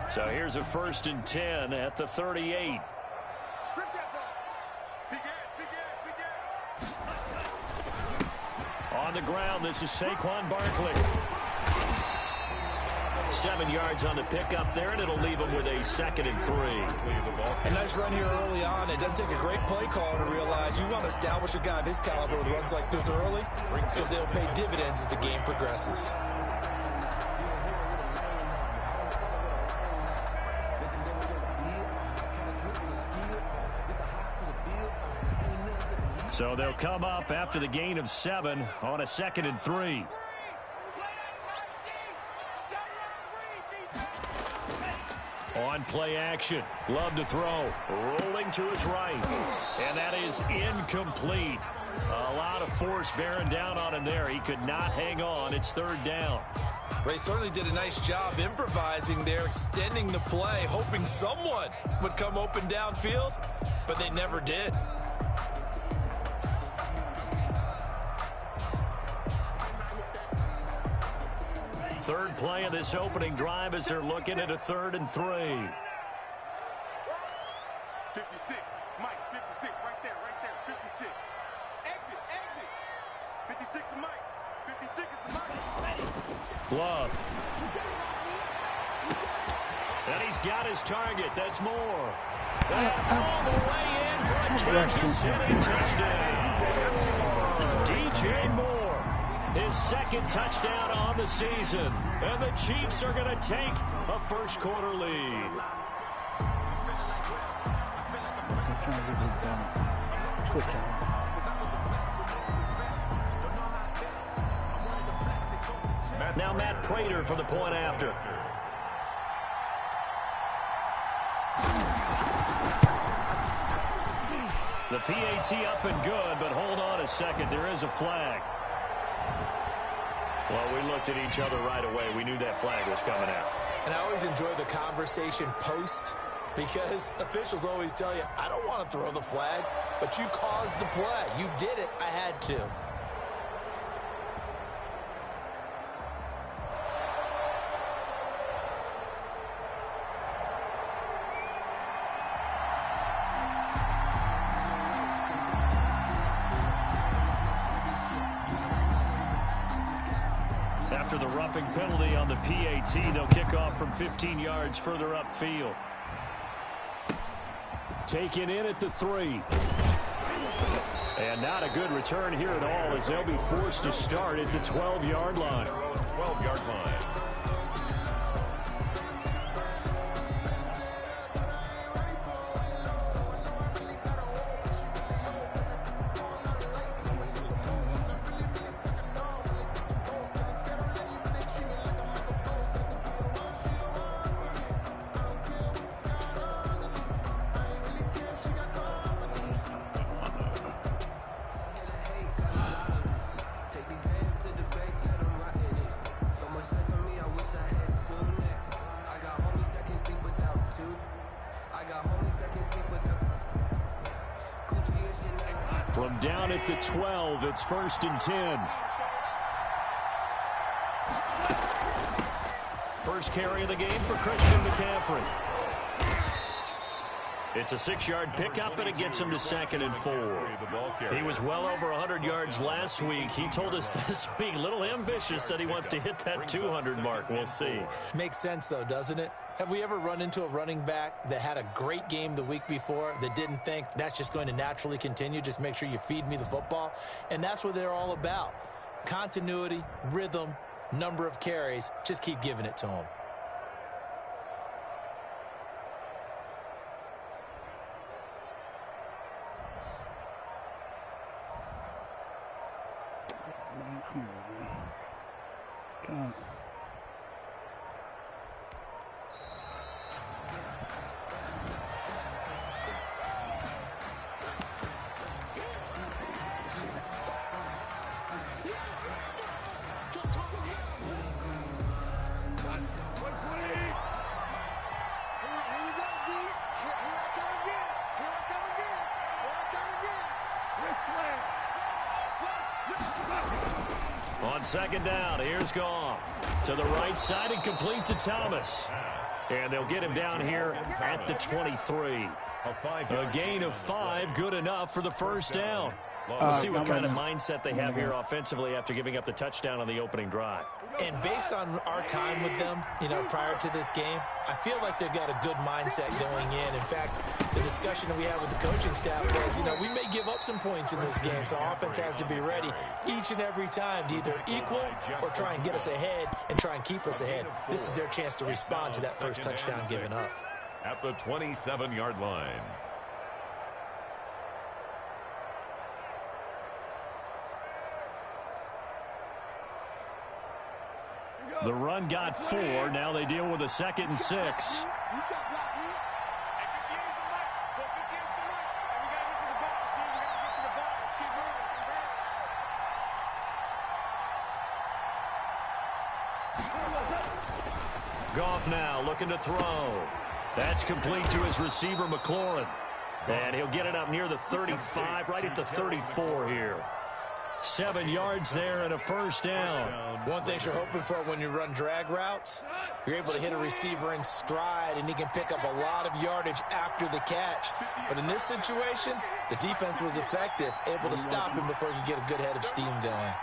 So here's a 1st and 10 at the 38. On the ground, this is Saquon Barkley. 7 yards on the pickup there, and it'll leave him with a 2nd and 3. A nice run here early on. It doesn't take a great play caller to realize you want to establish a guy of his caliber with runs like this early because they'll pay dividends as the game progresses. So they'll come up after the gain of 7 on a 2nd and 3. On play action. Love to throw. Rolling to his right. And that is incomplete. A lot of force bearing down on him there. He could not hang on. It's 3rd down. They certainly did a nice job improvising there, extending the play, hoping someone would come open downfield, but they never did. Third play of this opening drive as they're looking at a 3rd and 3. 56. Mike, 56, right there, 56. Exit. 56 to Mike. 56 is the Mike. Love. And he's got his target. That's more. All the way in for a Kansas City touchdown. DJ Moore. His 2nd touchdown on the season. And the Chiefs are going to take a first-quarter lead. Now Matt Prater for the point after. The PAT up and good, but hold on a second. There is a flag. Well, we looked at each other right away. We knew that flag was coming out. And I always enjoy the conversation post because officials always tell you, I don't want to throw the flag, but you caused the play. You did it. I had to. After the roughing penalty on the PAT, they'll kick off from 15 yards further upfield. Taken in at the 3. And not a good return here at all as they'll be forced to start at the 12-yard line. 12-yard line. From down at the 12, it's 1st and 10. First carry of the game for Christian McCaffrey. It's a 6-yard pickup, and it gets him to 2nd and 4. He was well over 100 yards last week. He told us this week, a little ambitious, that he wants to hit that 200 mark. We'll see. Makes sense, though, doesn't it? Have we ever run into a running back that had a great game the week before that didn't think that's just going to naturally continue? Just make sure you feed me the football. And that's what they're all about. Continuity, rhythm, number of carries. Just keep giving it to them. God. On 2nd down, here's Goff. To the right side and complete to Thomas. And they'll get him down here at the 23. A gain of 5, good enough for the first down. We'll see what kind of mindset they have here offensively after giving up the touchdown on the opening drive. And based on our time with them, prior to this game, I feel like they've got a good mindset going in. In fact, the discussion that we had with the coaching staff was, we may give up some points in this game, so offense has to be ready each and every time to either equal or try and get us ahead and try and keep us ahead. This is their chance to respond to that first touchdown given up. At the 27-yard line. The run got 4. Now they deal with a 2nd and 6. Goff now looking to throw. That's complete to his receiver, McLaurin. And he'll get it up near the 35, right at the 34 here. 7 yards there and a first down. One thing you're hoping for when you run drag routes, you're able to hit a receiver in stride, and he can pick up a lot of yardage after the catch. But in this situation, the defense was effective, able to stop him before he could get a good head of steam going.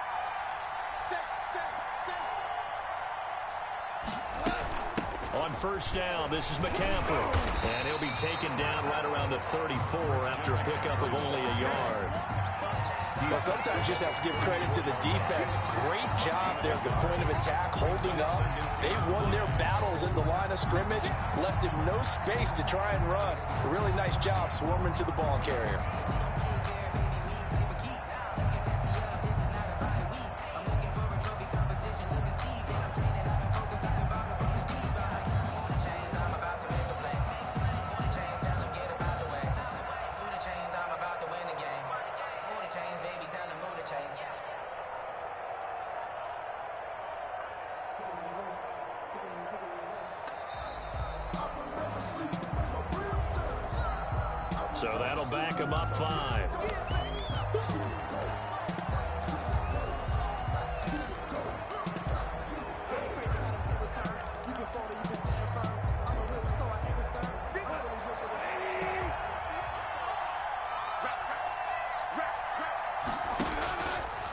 On first down, this is McCaffrey. And he'll be taken down right around the 34 after a pickup of only a yard. Well, sometimes you just have to give credit to the defense. Great job there at the point of attack, holding up. They won their battles at the line of scrimmage, left him no space to try and run. A really nice job swarming to the ball carrier. So that'll back him up 5.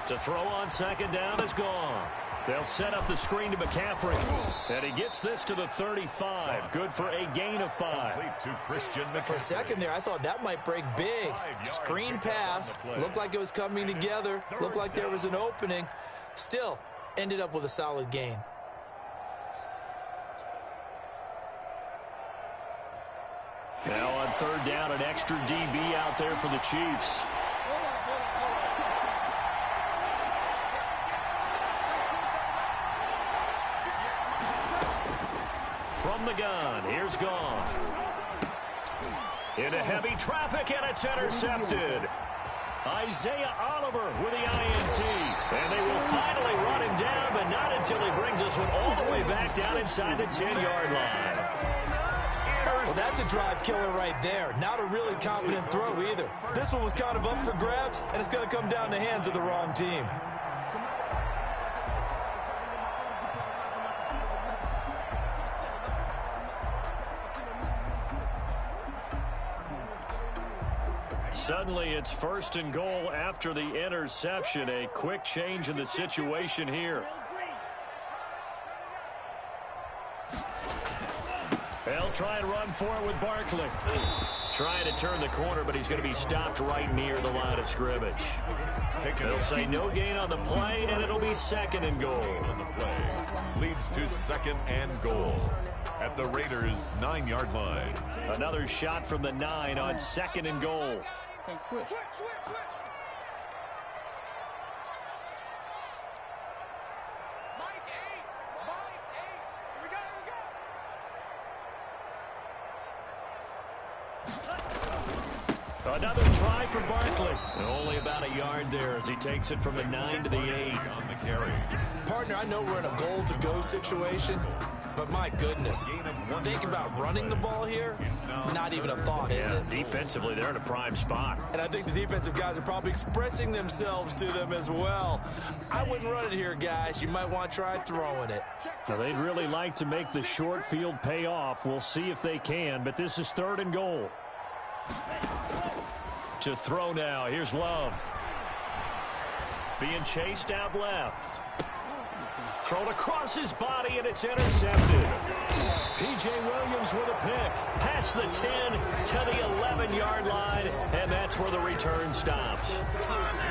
To throw on second down is gone. They'll set up the screen to McCaffrey. And he gets this to the 35. Good for a gain of 5. For a second there, I thought that might break big. Screen pass. Looked like it was coming together. Looked like there was an opening. Still, ended up with a solid gain. Now on third down, an extra DB out there for the Chiefs. From the gun, here's Goff. Into heavy traffic, and it's intercepted. Isaiah Oliver with the INT. And they will finally run him down, but not until he brings this one all the way back down inside the 10-yard line. Well, that's a drive killer right there. Not a really confident throw either. This one was kind of up for grabs, and it's going to come down the hands of the wrong team. Suddenly, it's 1st and goal after the interception. A quick change in the situation here. They'll try and run for it with Barkley. Trying to turn the corner, but he's going to be stopped right near the line of scrimmage. They'll say no gain on the play, and it'll be 2nd and goal. Leads to 2nd and goal at the Raiders' 9-yard line. Another shot from the 9 on 2nd and goal. Switch. Mike 8. Here we go. Another try for Barkley. Only about a yard there as he takes it from the 9 to the 8. On the carry. Partner, I know we're in a goal-to-go situation, but my goodness. Think about running the ball here, not even a thought, is it? Defensively, they're in a prime spot. And I think the defensive guys are probably expressing themselves to them as well. I wouldn't run it here, guys. You might want to try throwing it. Now, they'd really like to make the short field pay off. We'll see if they can, but this is 3rd and goal. To throw now. Here's Love. Being chased out left. Thrown across his body, and it's intercepted. P.J. Williams with a pick. Past the 10 to the 11-yard line, and that's where the return stops.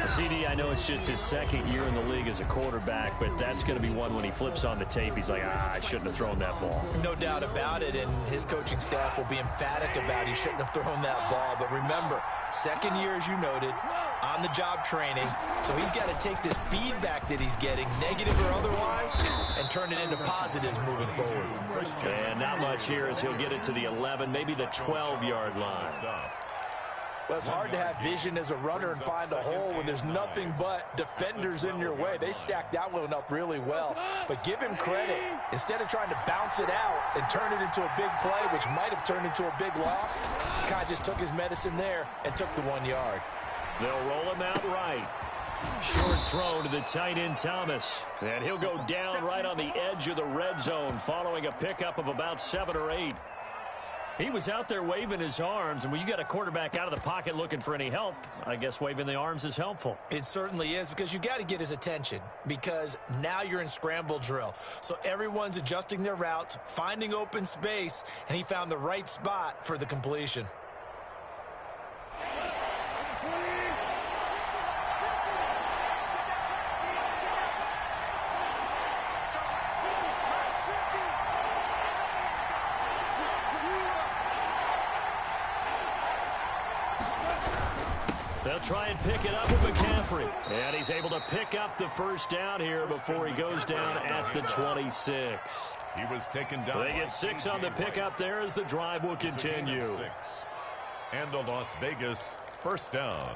CD, I know it's just his 2nd year in the league as a quarterback, but that's going to be one when he flips on the tape. He's like, I shouldn't have thrown that ball. No doubt about it, and his coaching staff will be emphatic about he shouldn't have thrown that ball. But remember, 2nd year, as you noted, on-the-job training, so he's got to take this feedback that he's getting, negative or otherwise, and turn it into positives moving forward. And not much here as he'll get it to the 11, maybe the 12-yard line. Well, it's hard to have vision as a runner and find a hole when there's nothing but defenders in your way. They stacked that one up really well. But give him credit. Instead of trying to bounce it out and turn it into a big play, which might have turned into a big loss, the guy just took his medicine there and took the 1 yard. They'll roll him out right. Short throw to the tight end Thomas. And he'll go down right on the edge of the red zone following a pickup of about 7 or 8. He was out there waving his arms, and when you got a quarterback out of the pocket looking for any help, I guess waving the arms is helpful. It certainly is, because you got to get his attention, because now you're in scramble drill. So everyone's adjusting their routes, finding open space, and he found the right spot for the completion. They'll try and pick it up with McCaffrey. And he's able to pick up the first down here before he goes down at the 26. He was taken down. They get 6 on the pickup there as the drive will continue. And a Las Vegas first down.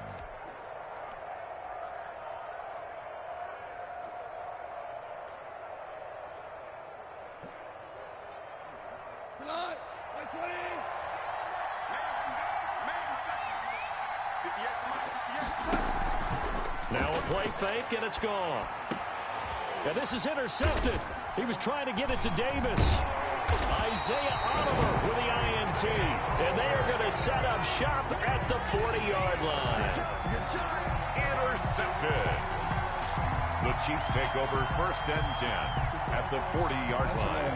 Now a play fake, and it's gone. And this is intercepted. He was trying to get it to Davis. Isaiah Oliver with the INT. And they are going to set up shop at the 40-yard line. Intercepted. The Chiefs take over 1st and 10 at the 40-yard line.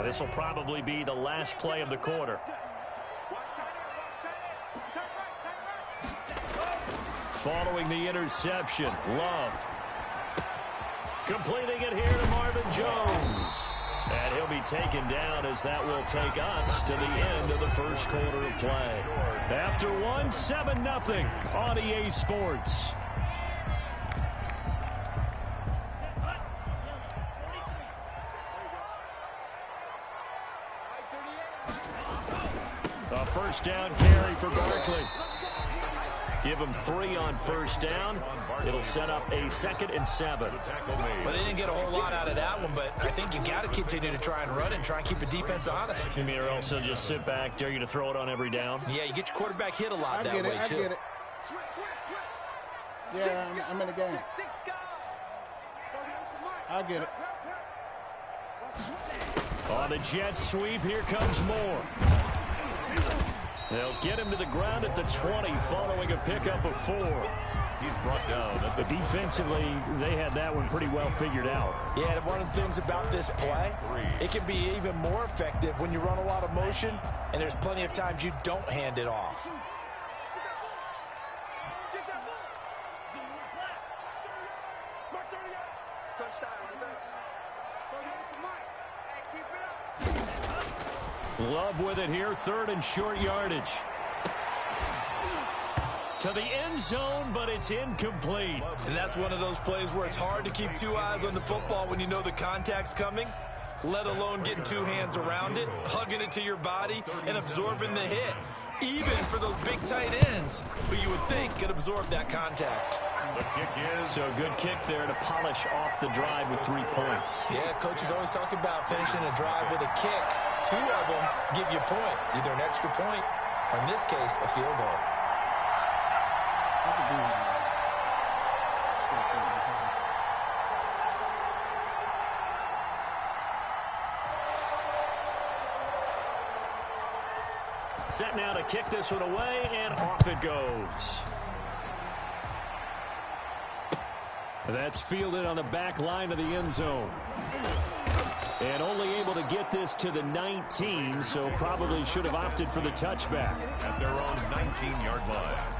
This will probably be the last play of the quarter. Following the interception, Love. Completing it here to Marvin Jones. And he'll be taken down as that will take us to the end of the first quarter of play. After one, 7-0 on EA Sports. A first down carry for Barkley. Give him 3 on first down. It'll set up a 2nd and 7. Well, they didn't get a whole lot out of that one, but I think you got to continue to try and run and try and keep the defense honest. You mean, or also just sit back, dare you to throw it on every down? Yeah, you get your quarterback hit a lot that way, too. I get it. Yeah, I'm in the game. I get it. On the jet sweep, here comes Moore. They'll get him to the ground at the 20 following a pickup of 4. He's brought down. But defensively, they had that one pretty well figured out. Yeah, one of the things about this play, it can be even more effective when you run a lot of motion, and there's plenty of times you don't hand it off. Love with it here, 3rd and short yardage. To the end zone, but it's incomplete. And that's one of those plays where it's hard to keep 2 eyes on the football when you know the contact's coming. let alone getting two hands around it, hugging it to your body, and absorbing the hit. Even for those big tight ends, who you would think could absorb that contact. The kick is. So a good kick there to polish off the drive with 3 points. Yeah, coaches always talk about finishing a drive with a kick. 2 of them give you points, either an extra point or, in this case, a field goal. Set now to kick this one away, and off it goes. That's fielded on the back line of the end zone. And only able to get this to the 19, so probably should have opted for the touchback. At their own 19-yard line.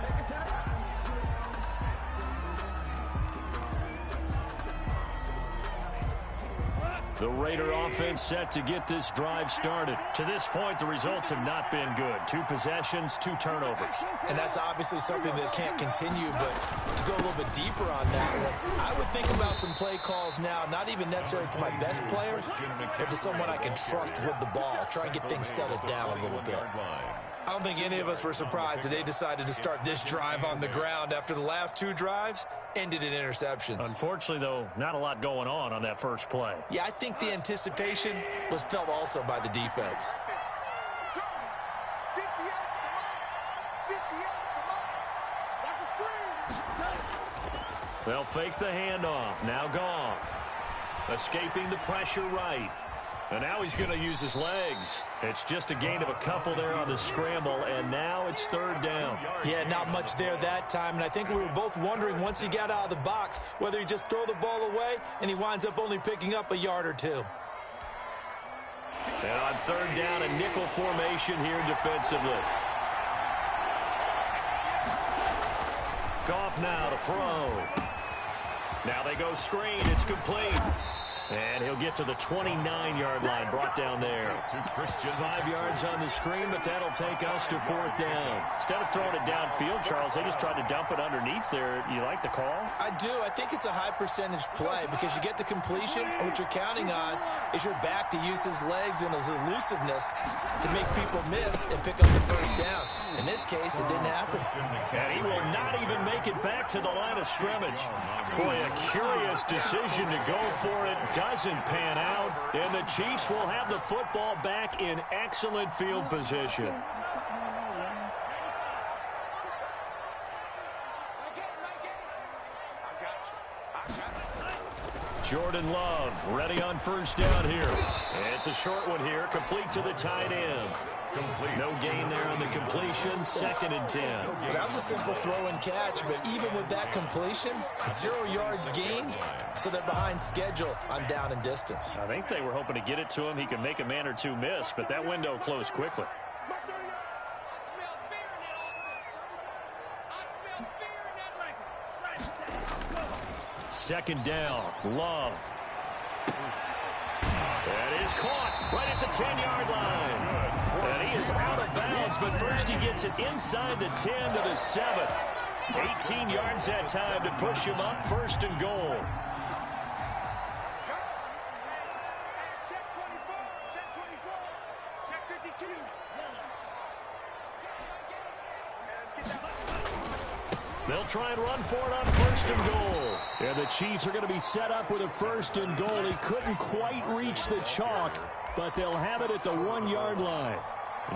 The Raider offense set to get this drive started. To this point, the results have not been good. 2 possessions, 2 turnovers. And that's obviously something that can't continue, but to go a little bit deeper on that one, I would think about some play calls now, not even necessarily to my best player, but to someone I can trust with the ball. Try and get things settled down a little bit. I don't think any of us were surprised that they decided to start this drive on the ground after the last 2 drives ended in interceptions. Unfortunately, though, not a lot going on that first play. Yeah, I think the anticipation was felt also by the defense. They'll fake the handoff. Now Goff. Escaping the pressure right. And now he's going to use his legs. It's just a gain of a couple there on the scramble, and now it's 3rd down. Yeah, not much there that time, and I think we were both wondering once he got out of the box whether he just throw the ball away, and he winds up only picking up a yard or 2. And on 3rd down, a nickel formation here defensively. Goff now to throw. Now they go screen. It's complete. And he'll get to the 29-yard line, brought down there. 5 yards on the screen, but that'll take us to 4th down. Instead of throwing it downfield, Charles, they just tried to dump it underneath there. You like the call? I do. I think it's a high-percentage play because you get the completion, and what you're counting on is your back to use his legs and his elusiveness to make people miss and pick up the 1st down. In this case, it didn't happen. And he will not even make it back to the line of scrimmage. Boy, a curious decision to go for it. Doesn't pan out, and the Chiefs will have the football back in excellent field position. Jordan Love ready on 1st down here. It's a short one here, complete to the tight end. No gain there on the completion, 2nd and 10. Well, that was a simple throw and catch, but even with that completion, 0 yards gained, so they're behind schedule on down and distance. I think they were hoping to get it to him. He could make a man or 2 miss, but that window closed quickly. Second down, Love. That is caught right at the 10-yard line. And he is out of bounds, but first he gets it inside the 10 to the 7. 18 yards that time to push him up, 1st and goal. They'll try and run for it on 1st and goal. And the Chiefs are going to be set up with a 1st and goal. He couldn't quite reach the chalk, but they'll have it at the 1-yard line.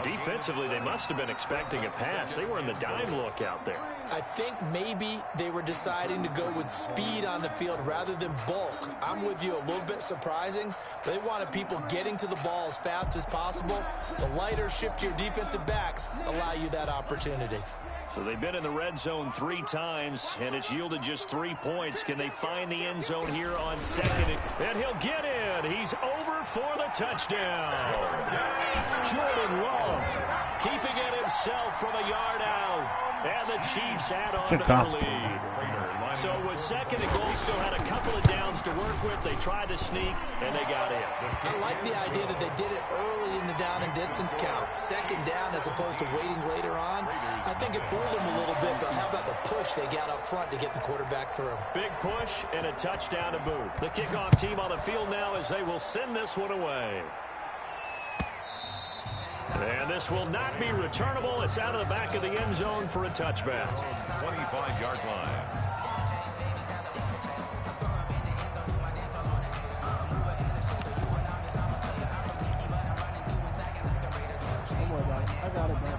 Defensively, they must have been expecting a pass. They were in the dime look out there. I think maybe they were deciding to go with speed on the field rather than bulk. I'm with you, a little bit surprising. They wanted people getting to the ball as fast as possible. The lighter, shiftier defensive backs allow you that opportunity. So they've been in the red zone 3 times, and it's yielded just 3 points. Can they find the end zone here on 2nd? And he'll get in. He's over for the touchdown. Jordan Love keeping it himself from a yard out. And the Chiefs add on to the lead. So with second and goal, still had a couple of downs to work with. They tried to sneak, and they got in. I like the idea that they did it early in the down and distance count. Second down as opposed to waiting later on. I think it fooled them a little bit, but how about the push they got up front to get the quarterback through? Big push and a touchdown to boot. The kickoff team on the field now as they will send this one away. And this will not be returnable. It's out of the back of the end zone for a touchback. 25-yard line. Don't worry about it. I got it, man.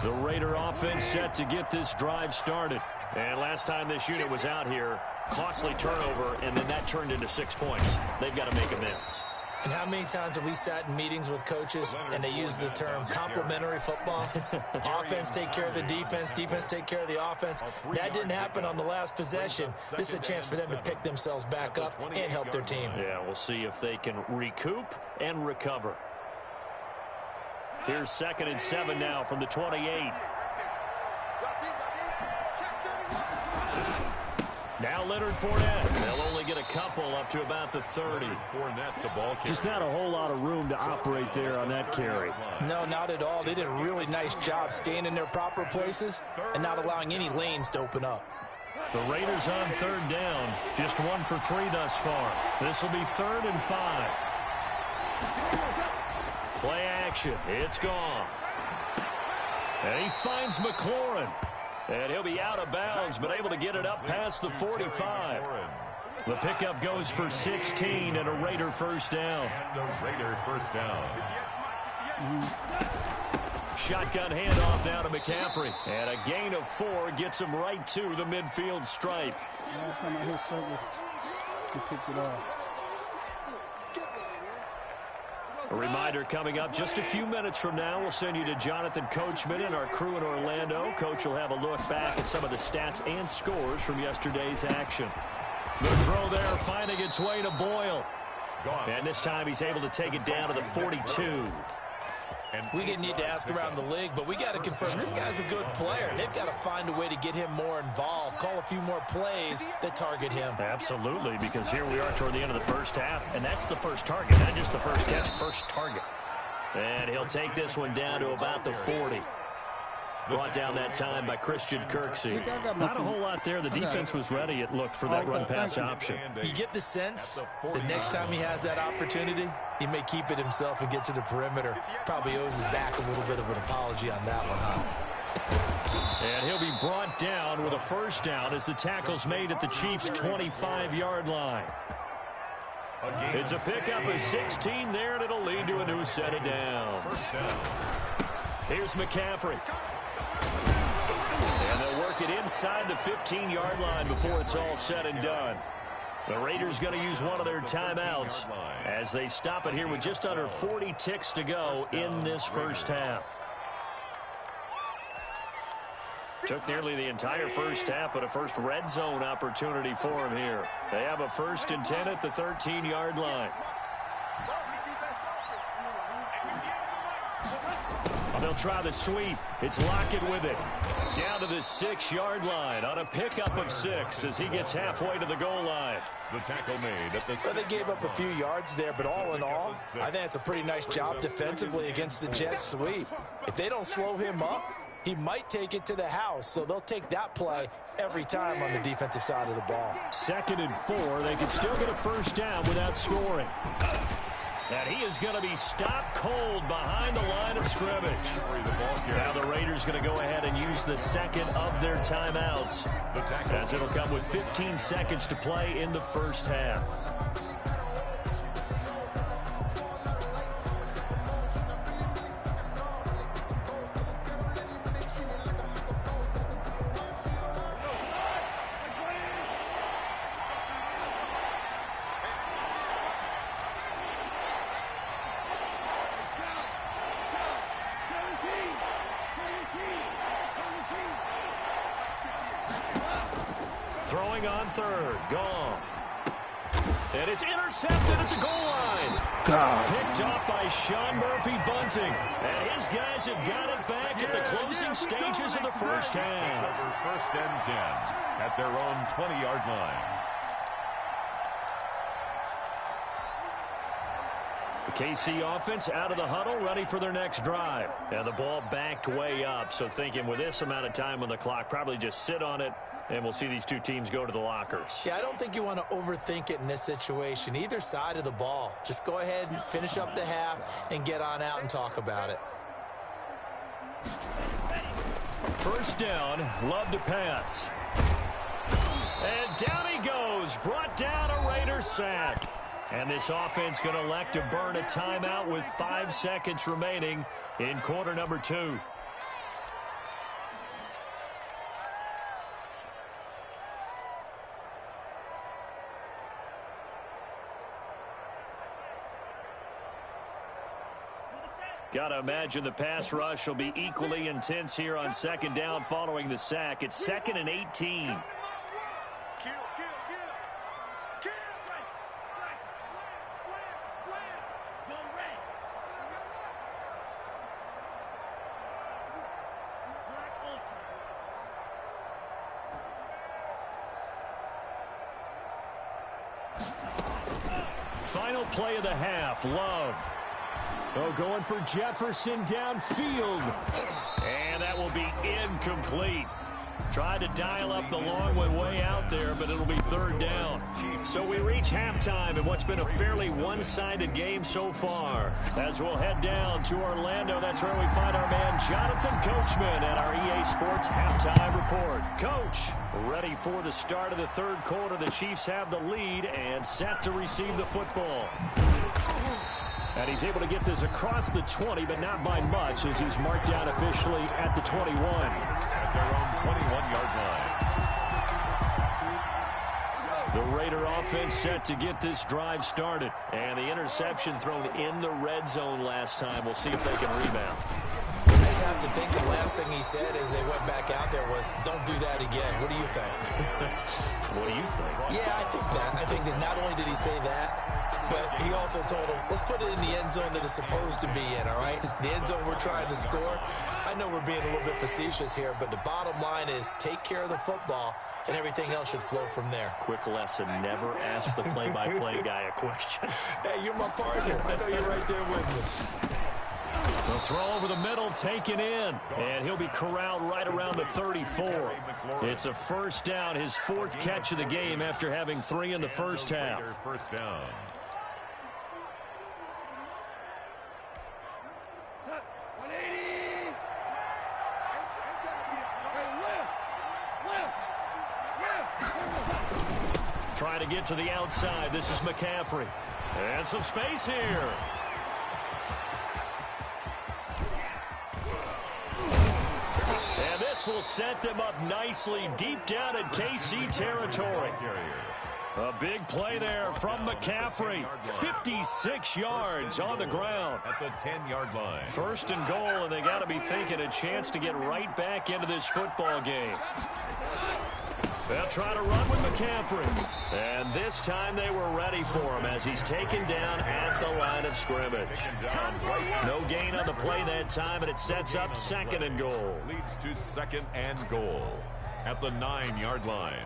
The Raider offense set to get this drive started. And last time this unit was out here, costly turnover, and then that turned into 6 points. They've got to make amends. And how many times have we sat in meetings with coaches and they use the term complementary football? Offense take care of the defense, defense take care of the offense. That didn't happen on the last possession. This is a chance for them to pick themselves back up and help their team. Yeah, we'll see if they can recoup and recover. Here's 2nd and 7 now from the 28. Now Leonard Fournette. They'll only get a couple up to about the 30. Fournette, the ball carrier. Just not a whole lot of room to operate there on that carry. No, not at all. They did a really nice job staying in their proper places and not allowing any lanes to open up. The Raiders on 3rd down. Just 1 for 3 thus far. This will be 3rd and 5. Play action. It's Goff. And he finds McLaurin. And he'll be out of bounds, but able to get it up past the 45. The pickup goes for 16 and a Raider first down. And the Raider first down. Shotgun handoff now to McCaffrey. And a gain of 4 gets him right to the midfield stripe. Last time I hit circle, he picked it off. A reminder coming up just a few minutes from now. We'll send you to Jonathan Coachman and our crew in Orlando. Coach will have a look back at some of the stats and scores from yesterday's action. The throw there finding its way to Boyle. And this time he's able to take it down to the 42. We didn't need to ask around the league, but we got to confirm this guy's a good player. They've got to find a way to get him more involved, call a few more plays that target him. Absolutely, because here we are toward the end of the first half, and that's the first target, not just the first catch, first target. And he'll take this one down to about the 40. Brought down that time by Christian Kirksey. Not a whole lot there. The defense was ready, it looked, for that run-pass option. You get the sense that next time he has that opportunity, he may keep it himself and get to the perimeter. Probably owes his back a little bit of an apology on that one, huh? And he'll be brought down with a first down as the tackle's made at the Chiefs' 25-yard line. It's a pickup of 16 there, and it'll lead to a new set of downs. Here's McCaffrey. And they'll work it inside the 15-yard line before it's all said and done. The Raiders going to use one of their timeouts as they stop it here with just under 40 ticks to go in this first half. Took nearly the entire first half, but a first red zone opportunity for him here. They have a 1st and 10 at the 13-yard line. They'll try the sweep. It's Lockett with it. Down to the 6-yard line on a pickup of 6 as he gets halfway to the goal line. The tackle made at the Well, they gave up a few yards there, but all in all, I think it's a pretty nice job defensively against the Jets sweep. If they don't slow him up, he might take it to the house, so they'll take that play every time on the defensive side of the ball. 2nd and 4. They can still get a first down without scoring. And he is going to be stopped cold behind the line of scrimmage. Now the Raiders going to go ahead and use the second of their timeouts, as it'll come with 15 seconds to play in the first half. Throwing on 3rd, Goff. And it's intercepted at the goal line. Picked off by Sean Murphy-Bunting. And his guys have got it back at the closing stages of the first half. First and 10 at their own 20-yard line. The KC offense out of the huddle, ready for their next drive. And the ball backed way up, so thinking with this amount of time on the clock, probably just sit on it, and we'll see these two teams go to the lockers. Yeah, I don't think you want to overthink it in this situation. Either side of the ball. Just go ahead and finish up the half and get on out and talk about it. First down, Love to pass. And down he goes, brought down a Raiders sack. And this offense going to elect to burn a timeout with 5 seconds remaining in quarter number 2. Got to imagine the pass rush will be equally intense here on second down following the sack. It's 2nd and 18. Final play of the half, Love. Oh, going for Jefferson downfield. And that will be incomplete. Tried to dial up the long one way out there, but it'll be third down. So we reach halftime in what's been a fairly one-sided game so far. As we'll head down to Orlando, that's where we find our man Jonathan Coachman at our EA Sports Halftime Report. Coach, ready for the start of the third quarter. The Chiefs have the lead and set to receive the football. And he's able to get this across the 20, but not by much, as he's marked down officially at the 21. At their own 21-yard line. The Raider offense set to get this drive started. And the interception thrown in the red zone last time. We'll see if they can rebound. I just have to think the last thing he said as they went back out there was, don't do that again. What do you think? What do you think? Yeah, I think that. I think that not only did he say that, but he also told him, let's put it in the end zone that it's supposed to be in, all right? The end zone we're trying to score. I know we're being a little bit facetious here, but the bottom line is take care of the football, and everything else should flow from there. Quick lesson, never ask the play-by-play guy a question. Hey, you're my partner. I know you're right there with me. The throw over the middle, taken in, and he'll be corralled right around the 34. It's a first down, his 4th catch of the game after having 3 in the first half. First down. Trying to get to the outside. This is McCaffrey. And some space here. And this will set them up nicely deep down in KC territory. A big play there from McCaffrey. 56 yards on the ground. At the 10-yard line. First and goal, and they got to be thinking a chance to get right back into this football game. They'll try to run with McCaffrey. And this time they were ready for him as he's taken down at the line of scrimmage. No gain on the play that time, and it sets up 2nd and goal. Leads to 2nd and goal at the 9-yard line.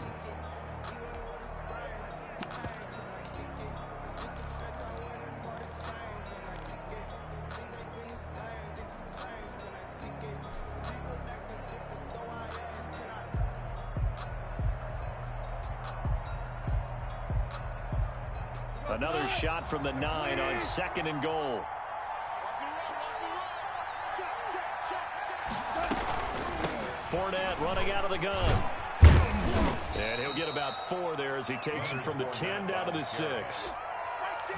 Another shot from the 9 on 2nd and goal. Fournette running out of the gun. And he'll get about 4 there as he takes him from the 10 down to the 6.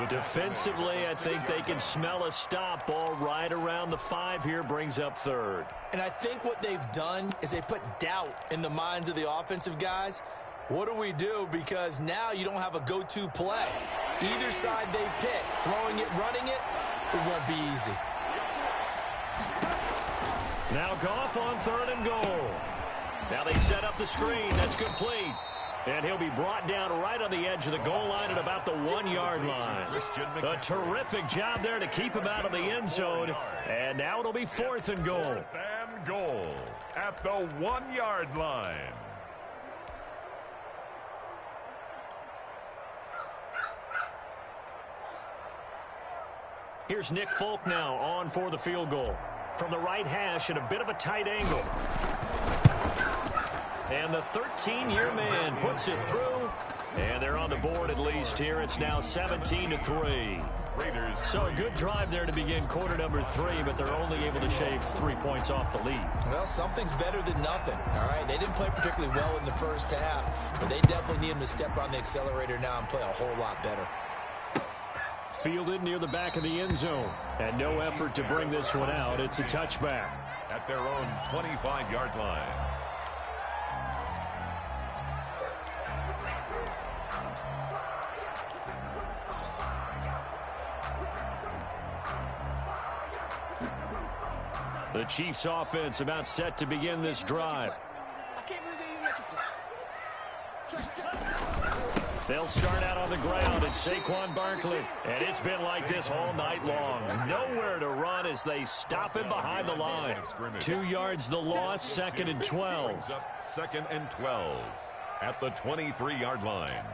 Defensively, I think they can smell a stop. Ball right around the 5 here, brings up 3rd. And I think what they've done is they put doubt in the minds of the offensive guys. What do we do? Because now you don't have a go-to play. Either side they pick, throwing it, running it, it won't be easy. Now Goff on 3rd and goal. Now they set up the screen. That's complete. And he'll be brought down right on the edge of the goal line at about the 1-yard line. A terrific job there to keep him out of the end zone. And now it'll be 4th and goal. 4th and goal at the 1-yard line. Here's Nick Folk now on for the field goal. From the right hash at a bit of a tight angle. And the 13-year man puts it through. And they're on the board at least here. It's now 17-3. So a good drive there to begin quarter number 3, but they're only able to shave 3 points off the lead. Well, something's better than nothing, all right? They didn't play particularly well in the first half, but they definitely need them to step on the accelerator now and play a whole lot better. Fielded near the back of the end zone. And no effort to bring this one out. It's a touchback. At their own 25-yard line. The Chiefs offense about set to begin this drive. They'll start out on the ground at Saquon Barkley. And it's been like this all night long. Nowhere to run as they stop him behind the line. 2 yards the loss, 2nd and 12. 2nd and 12 at the 23-yard line.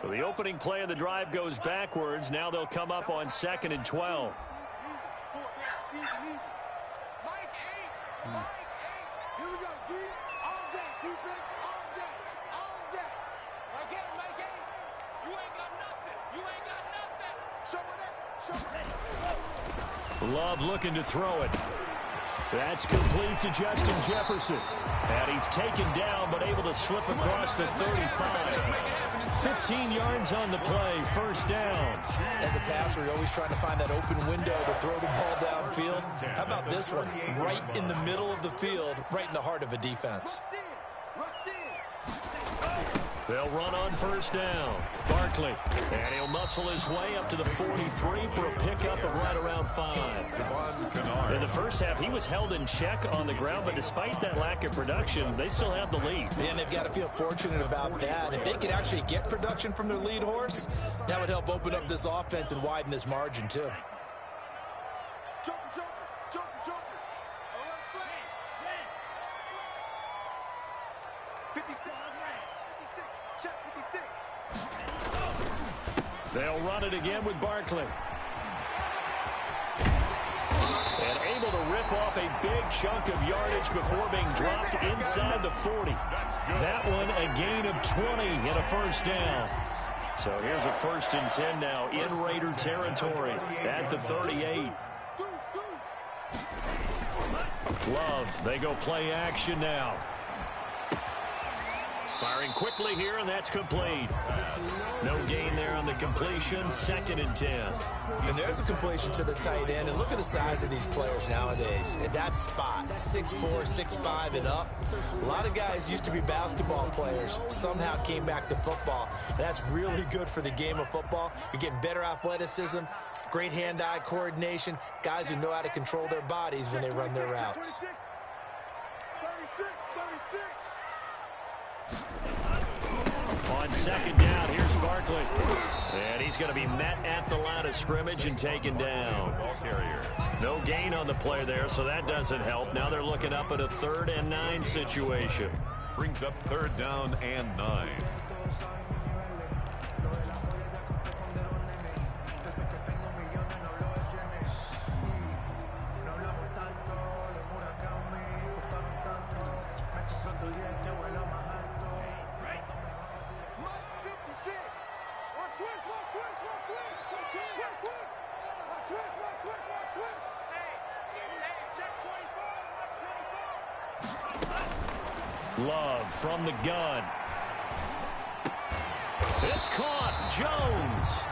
So the opening play of the drive goes backwards. Now they'll come up on 2nd and 12. Love looking to throw it. That's complete to Justin Jefferson. And he's taken down but able to slip across the 35. 15 yards on the play, 1st down. As a passer, you're always trying to find that open window to throw the ball downfield. How about this one? Right in the middle of the field, right in the heart of a defense. They'll run on 1st down. Barkley. And he'll muscle his way up to the 43 for a pickup of right around 5. In the first half, he was held in check on the ground, but despite that lack of production, they still have the lead. And they've got to feel fortunate about that. If they could actually get production from their lead horse, that would help open up this offense and widen this margin, too. They'll run it again with Barkley. And able to rip off a big chunk of yardage before being dropped inside the 40. That one a gain of 20 and a 1st down. So here's a 1st and 10 now in Raider territory at the 38. Love, they go play action now. Firing quickly here, and that's complete. No gain there on the completion, 2nd and 10. And there's a completion to the tight end. And look at the size of these players nowadays. At that spot, 6'4", 6'5", and up. A lot of guys used to be basketball players, somehow came back to football. And that's really good for the game of football. You're getting better athleticism, great hand-eye coordination, guys who know how to control their bodies when they run their routes. On 2nd down, here's Barkley. And he's going to be met at the line of scrimmage and taken down. No gain on the play there, so that doesn't help. Now they're looking up at a 3rd and 9 situation. Brings up 3rd down and 9. Love from the gun. It's caught. Jones.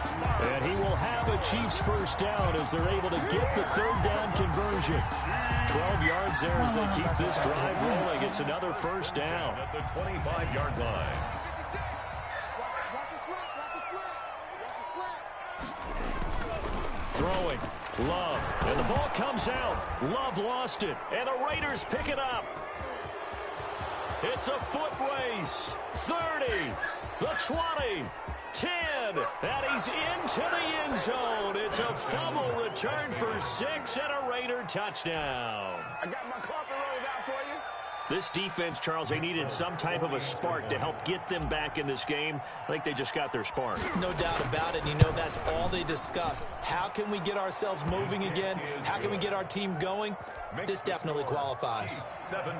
And he will have a Chiefs 1st down as they're able to get the 3rd down conversion. 12 yards there as they keep this drive rolling. It's another 1st down. At the 25-yard line. Watch it slip. throwing. Love. And the ball comes out. Love lost it. And the Raiders pick it up. It's a foot race. 30. The 20. 10. And he's into the end zone. It's a fumble return for 6 and a Raider touchdown. I got my carpet rolled out for you. This defense, Charles, they needed some type of a spark to help get them back in this game. I think they just got their spark. No doubt about it. You know, that's all they discussed. How can we get ourselves moving again? How can we get our team going? This definitely qualifies.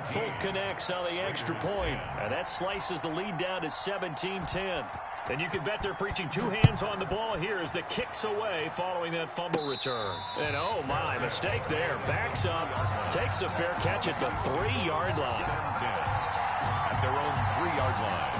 Full connects on the extra point, and that slices the lead down to 17-10. And you can bet they're preaching two hands on the ball here as the kick's away following that fumble return. And oh my, mistake there. Backs up, takes a fair catch at the 3-yard line. At their own 3-yard line.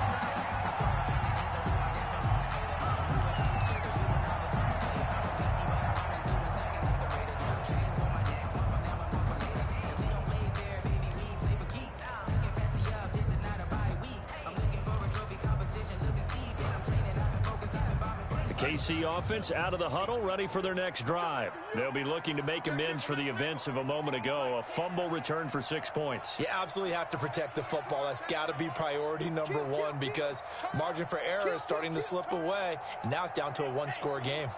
KC offense out of the huddle, ready for their next drive. They'll be looking to make amends for the events of a moment ago. A fumble return for 6 points. You absolutely have to protect the football. That's got to be priority number one because margin for error is starting to slip away. And now it's down to a one-score game.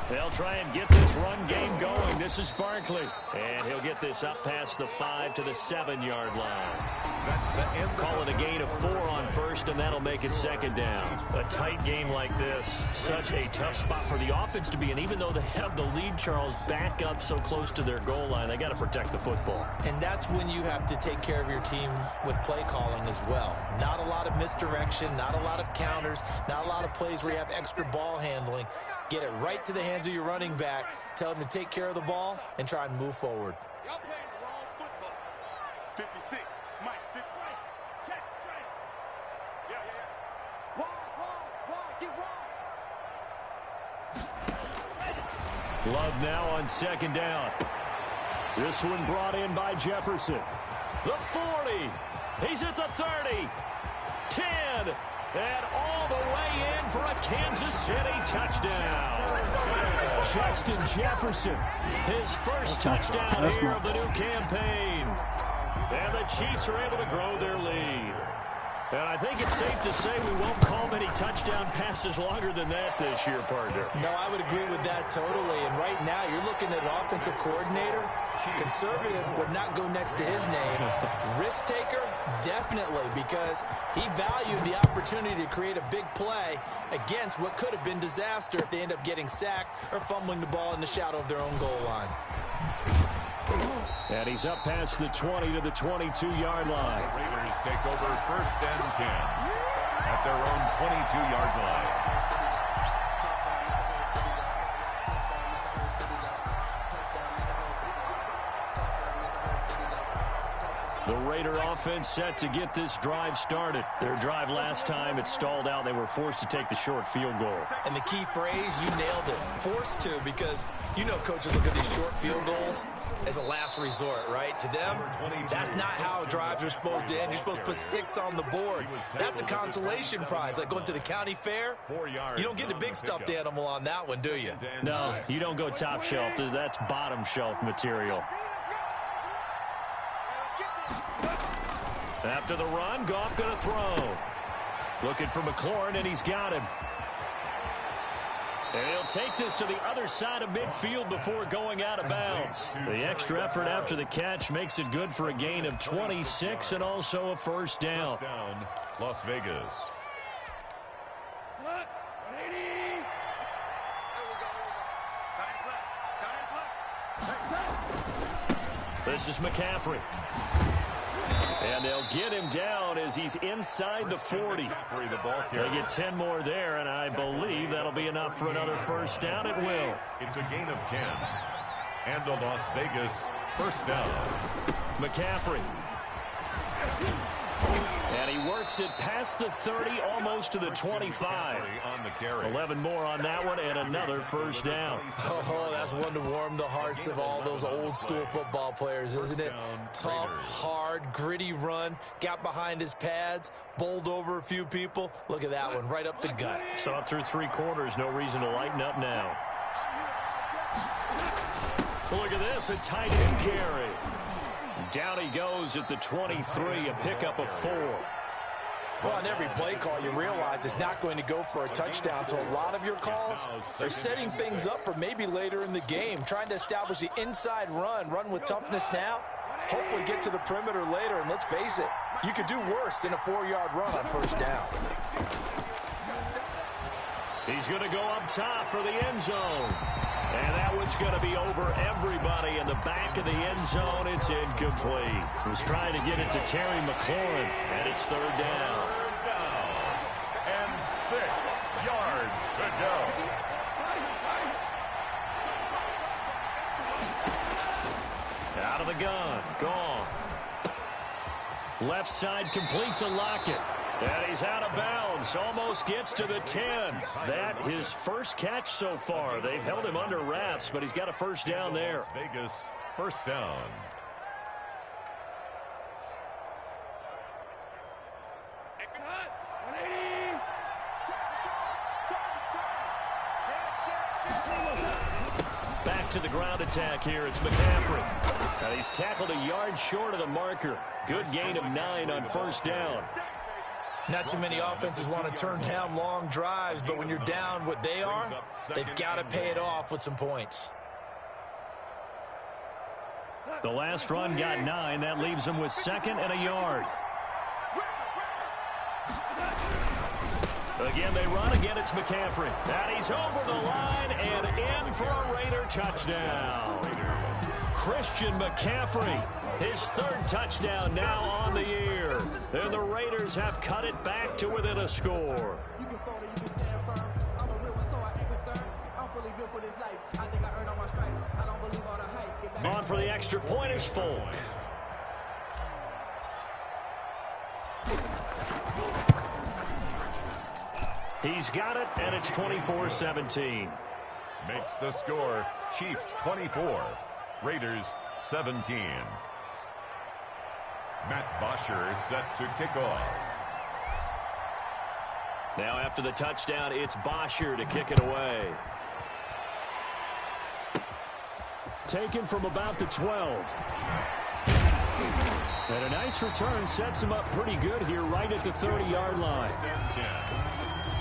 They'll try and get this run game going. This is Barkley. And he'll get this up past the 5 to the 7-yard line. That's the end. Call it a gain of 4 on first, and that'll make it second down. A tight game like this, such a tough spot for the offense to be in. Even though they have the lead, Charles, back up so close to their goal line, they got to protect the football. And that's when you have to take care of your team with play calling as well. Not a lot of misdirection, not a lot of counters, not a lot of plays where you have extra ball handling. Get it right to the hands of your running back. Tell him to take care of the ball and try and move forward. Y'all playing the wrong football. 56. Mike, 50. Check straight. Yeah. Wall, get wall. Love now on second down. This one brought in by Jefferson. The 40. He's at the 30. 10. And all the way in for a Kansas City touchdown. Justin Jefferson, his first touchdown here of the new campaign. And the Chiefs are able to grow their lead. And I think it's safe to say we won't call many touchdown passes longer than that this year, partner. No, I would agree with that totally. And right now, you're looking at an offensive coordinator. Conservative would not go next to his name. Risk taker, definitely, because he valued the opportunity to create a big play against what could have been disaster if they end up getting sacked or fumbling the ball in the shadow of their own goal line. And he's up past the 20 to the 22-yard line. The Raiders take over first and 10 at their own 22-yard line. The Raider offense set to get this drive started. Their drive last time, it stalled out. They were forced to take the short field goal. And the key phrase, you nailed it, forced to, because you know coaches look at these short field goals as a last resort, right? To them, that's not how drives are supposed to end. You're supposed to put 6 on the board. That's a consolation prize, like going to the county fair. You don't get the big stuffed animal on that one, do you? No, you don't go top shelf. That's bottom shelf material. After the run, Goff going to throw. Looking for McLaurin, and he's got him. And he'll take this to the other side of midfield before going out of bounds. The extra effort after the catch makes it good for a gain of 26 and also a first down. Las Vegas. This is McCaffrey. And they'll get him down as he's inside the 40. They get 10 more there, and I believe that'll be enough for another first down. It will. It's a gain of 10. And a Las Vegas first down. McCaffrey. And he works it past the 30, almost to the 25. On the carry. 11 more on that one, and another first down. Oh, that's one to warm the hearts of all those old school football players, isn't it? Tough, hard, gritty run, got behind his pads, bowled over a few people. Look at that one, right up the gut. So up through 3 quarters, no reason to lighten up now. Look at this, a tight end carry. Down he goes at the 23, a pickup of 4. Well, on every play call, you realize it's not going to go for a touchdown. So a lot of your calls are setting things up for maybe later in the game, trying to establish the inside run with toughness now, hopefully get to the perimeter later. And let's face it, you could do worse than a 4-yard run on first down. He's going to go up top for the end zone. And that one's going to be over everybody in the back of the end zone. It's incomplete. He was trying to get it to Terry McLaurin, and it's 3rd down. 3rd down and 6 yards to go. Out of the gun, gone. Left side complete to Lockett. And he's out of bounds, almost gets to the 10. That his first catch so far. They've held him under wraps, but he's got a first down there. Vegas, first down. Back to the ground attack here. It's McCaffrey. And he's tackled a yard short of the marker. Good gain of 9 on first down. Not too many offenses want to turn down long drives, but when you're down what they are, they've got to pay it off with some points. The last run got 9. That leaves him with 2nd and a yard. Again, they run. Again, it's McCaffrey. And he's over the line and in for a Raider touchdown. Christian McCaffrey, his 3rd touchdown now on the year. And the Raiders have cut it back to within a score. On for the extra point is Folk. He's got it, and it's 24-17. Makes the score Chiefs 24, Raiders 17. Matt Bosher is set to kick off. Now after the touchdown, it's Bosher to kick it away. Taken from about the 12. And a nice return sets him up pretty good here right at the 30-yard line.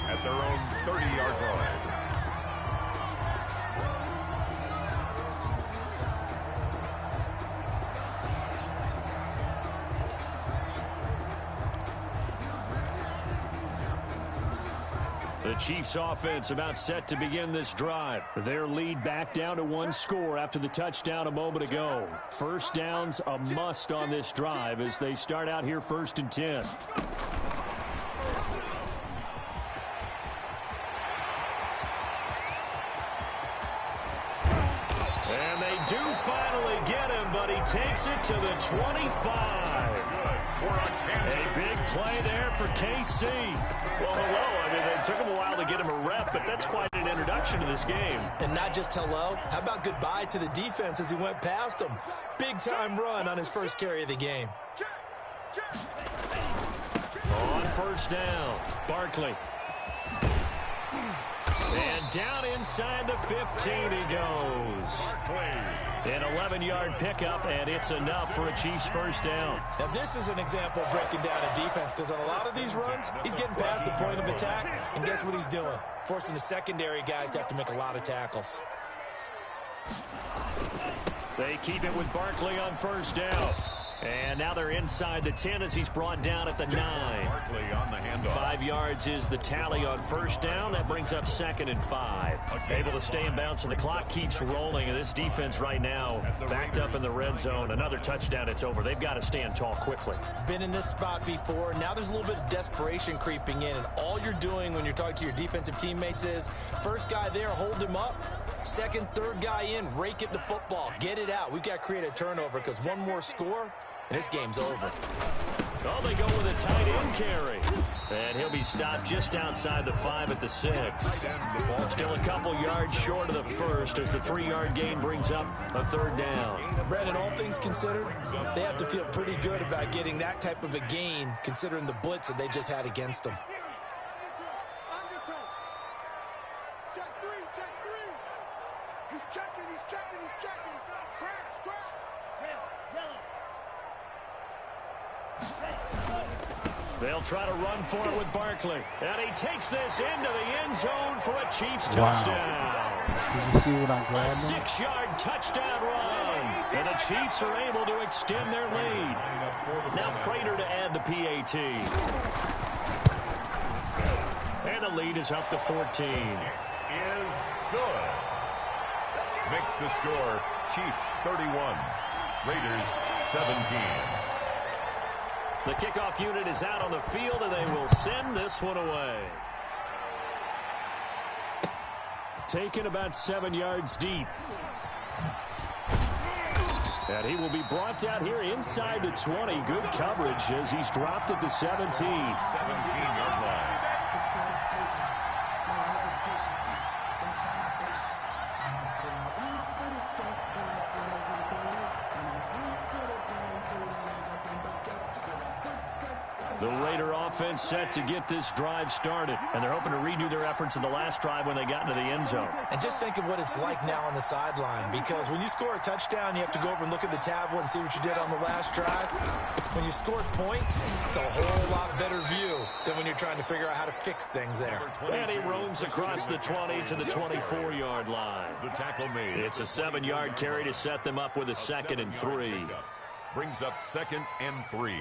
At their own 30-yard line. The Chiefs offense about set to begin this drive. Their lead back down to 1 score after the touchdown a moment ago. First down's a must on this drive as they start out here 1st and 10. And they do finally get him, but he takes it to the 25. A big play there for KC. Well, hello. I mean, it took him a while to get him a rep, but that's quite an introduction to this game. And not just hello. How about goodbye to the defense as he went past him? Big-time run on his first carry of the game. On first down, Barkley. And down inside the 15 he goes. An 11-yard pickup, and it's enough for a Chiefs first down. Now, this is an example of breaking down a defense, because on a lot of these runs, he's getting past the point of attack, and guess what he's doing? Forcing the secondary guys to have to make a lot of tackles. They keep it with Barkley on first down. And now they're inside the 10 as he's brought down at the 9. Barkley on the handoff. 5 yards is the tally on first down. That brings up 2nd and 5. Able to stay in bounds, and the clock keeps rolling. And this defense right now backed up in the red zone. Another touchdown, it's over. They've got to stand tall quickly. Been in this spot before. Now there's a little bit of desperation creeping in. And all you're doing when you're talking to your defensive teammates is, first guy there, hold him up. Second, third guy in, rake at the football. Get it out. We've got to create a turnover, because one more score, and this game's over. Oh, they go with a tight end carry. And he'll be stopped just outside the 5 at the 6. Still a couple yards short of the first as the 3-yard gain brings up a 3rd down. Brandon, all things considered, they have to feel pretty good about getting that type of a gain considering the blitz that they just had against them. They'll try to run for it with Barkley. And he takes this into the end zone for a Chiefs touchdown. Did you see what I grabbed? A 6-yard touchdown run. And the Chiefs are able to extend their lead. Now Prater to add the PAT. And the lead is up to 14. Is good. Makes the score Chiefs 31, Raiders 17. The kickoff unit is out on the field, and they will send this one away. Taken about 7 yards deep. And he will be brought down here inside the 20. Good coverage as he's dropped at the 17. 17-yard line. The Raider offense set to get this drive started, and they're hoping to redo their efforts in the last drive when they got into the end zone. And just think of what it's like now on the sideline, because when you score a touchdown, you have to go over and look at the tablet and see what you did on the last drive. When you scored points, it's a whole lot better view than when you're trying to figure out how to fix things there. And he roams across the 20 to the 24-yard line. The tackle made. It's a 7-yard carry to set them up with a 2nd and 3. Brings up 2nd and 3.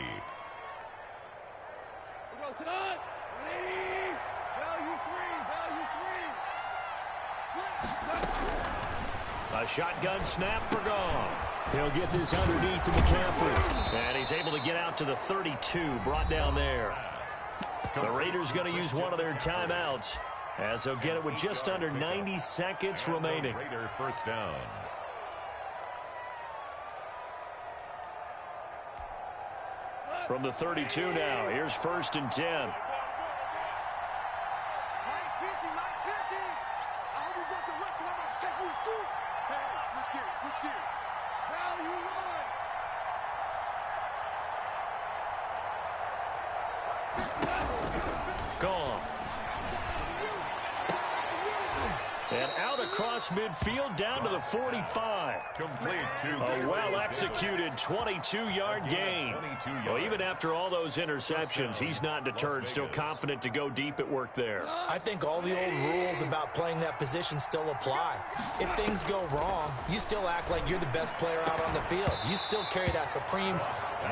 A shotgun snap for Goff. He'll get this underneath to McCaffrey. And he's able to get out to the 32, brought down there. The Raiders going to use one of their timeouts as they'll get it with just under 90 seconds remaining. Raider 1st down. From the 32 now, here's 1st and 10. Gone. And out across midfield down to the 45. Complete to a well-executed 22-yard gain. Well, even after all those interceptions, he's not deterred, still confident to go deep at work there. I think all the old rules about playing that position still apply. If things go wrong, you still act like you're the best player out on the field. You still carry that supreme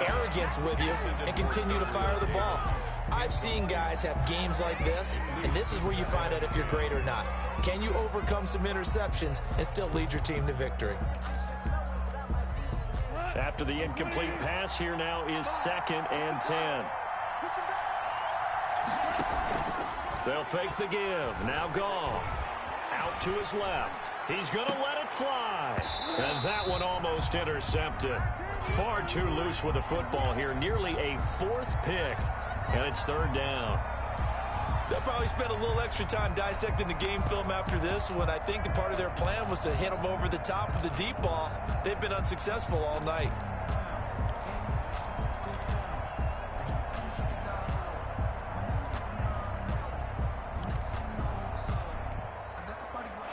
arrogance with you and continue to fire the ball. I've seen guys have games like this, and this is where you find out if you're great or not. Can you overcome some interceptions and still lead your team to victory? After the incomplete pass, here now is 2nd and 10. They'll fake the give. Now Goff. Out to his left. He's going to let it fly. And that one almost intercepted. Far too loose with the football here. Nearly a 4th pick. And it's 3rd down. They'll probably spend a little extra time dissecting the game film after this one. I think the part of their plan was to hit them over the top of the deep ball. They've been unsuccessful all night.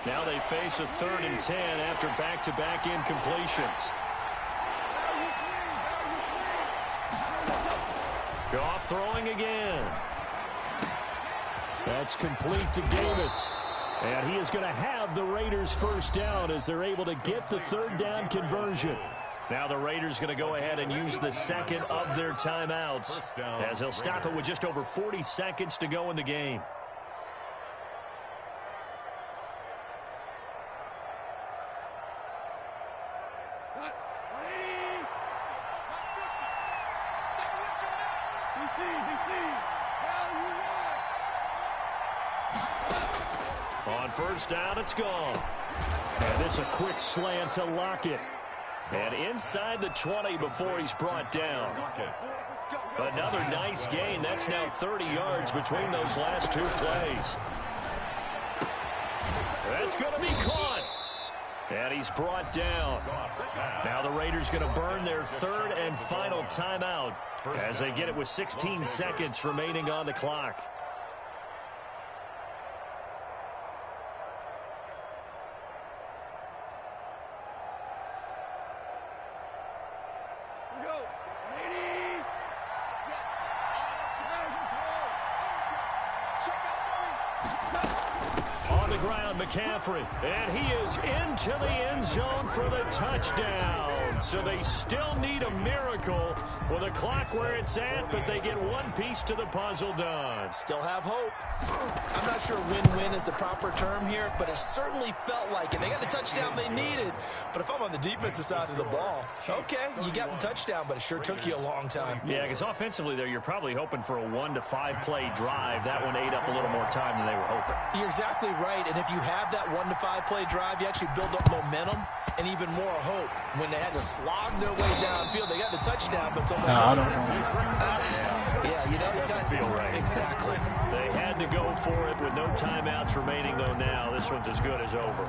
Now they face a 3rd and 10 after back-to-back incompletions. Goff throwing again. That's complete to Davis. And he is going to have the Raiders 1st down as they're able to get the 3rd down conversion. Now the Raiders going to go ahead and use the 2nd of their timeouts as they'll stop it with just over 40 seconds to go in the game. On 1st down, it's gone. And this a quick slant to Lockett. And inside the 20 before he's brought down. Another nice gain. That's now 30 yards between those last two plays. That's going to be caught. And he's brought down. Now the Raiders going to burn their third and final timeout as they get it with 16 seconds remaining on the clock. McCaffrey, and he is into the end zone for the touchdown. So they still need a miracle with a clock where it's at, but they get one piece to the puzzle done. Still have hope. I'm not sure win-win is the proper term here, but it certainly felt like it. They got the touchdown they needed, but if I'm on the defensive side of the ball, okay, you got the touchdown, but it sure took you a long time. Yeah, because offensively there, you're probably hoping for a 1 to 5 play drive. That one ate up a little more time than they were hoping. You're exactly right, and if you have that 1 to 5 play drive, you actually build up momentum and even more hope. When they had to slog their way downfield, they got the touchdown, but it's almost I don't know. Yeah, you know, it doesn't feel right. Exactly. They had to go for it with no timeouts remaining, though. Now this one's as good as over.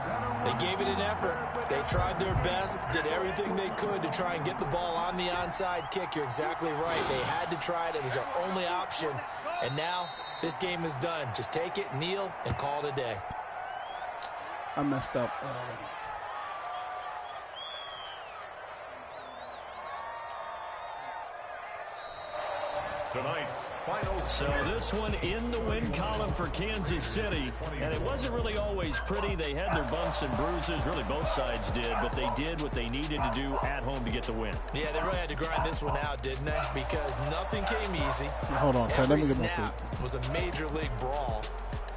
They gave it an effort. They tried their best, did everything they could to try and get the ball on the onside kick. You're exactly right. They had to try it. It was their only option. And now this game is done. Just take it, kneel, and call it a day. I messed up. Tonight's final. So this one in the win column for Kansas City, and it wasn't really always pretty. They had their bumps and bruises, really both sides did, but they did what they needed to do at home to get the win. Yeah, they really had to grind this one out, didn't they? Because nothing came easy. Yeah, hold on, let me get my snap was a major league brawl.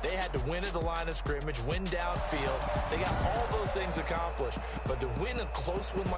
They had to win at the line of scrimmage, win downfield. They got all those things accomplished. But to win a close one like